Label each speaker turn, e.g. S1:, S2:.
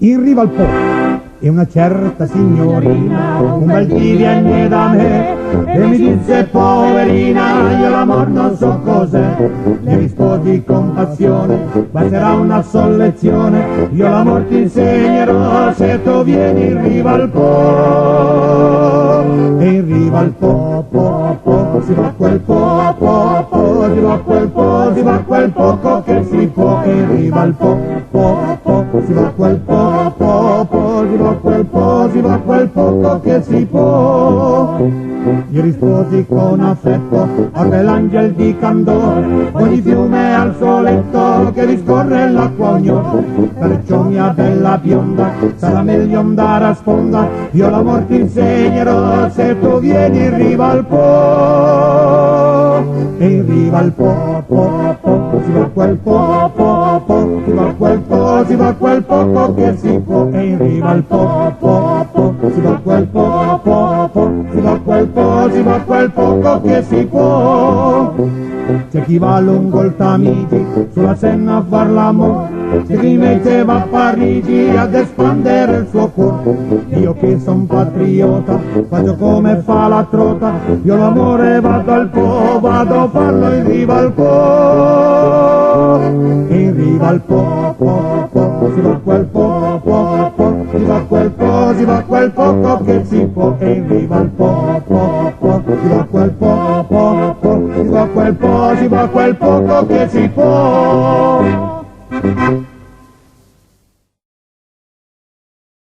S1: in riva al Po. E una certa signorina un bel dì viene da me e mi disse: poverina, io l'amor non so cos'è. Le risposi con passione: basterà una sola lezione, io l'amor ti insegnerò se tu vieni in riva al Po. E in riva al Po, si va quel Po, si va quel Po, si va quel poco che si può. E in riva al Po, si va quel Po, si va quel Po, si va quel poco che si può. Gli risposi con affetto: a quell'angel di candore, ogni fiume al suo letto che riscorre l'acqua ognore. Perciò mia bella bionda, sarà meglio andare a sponda, io l'amor ti insegnerò se tu vieni in riva al Po. E in riva al Po, si va quel Po, si va quel Po, si va quel poco che si può. E in riva al Po, si va quel Po, si va quel Po, si va quel poco che si può. C'è chi va lungo il Tamigi sulla Senna a far l'amore, c'è chi invece va a Parigi ad espandere il suo cuore. Io che son patriota faccio come fa la trota, io l'amore vado al Po, vado a farlo in riva al Po. In riva al Po, si va quel Po, si va quel Po, si va quel poco che si può. E in riva al Po, si va quel Po, si va quel Po, si va quel poco che si può.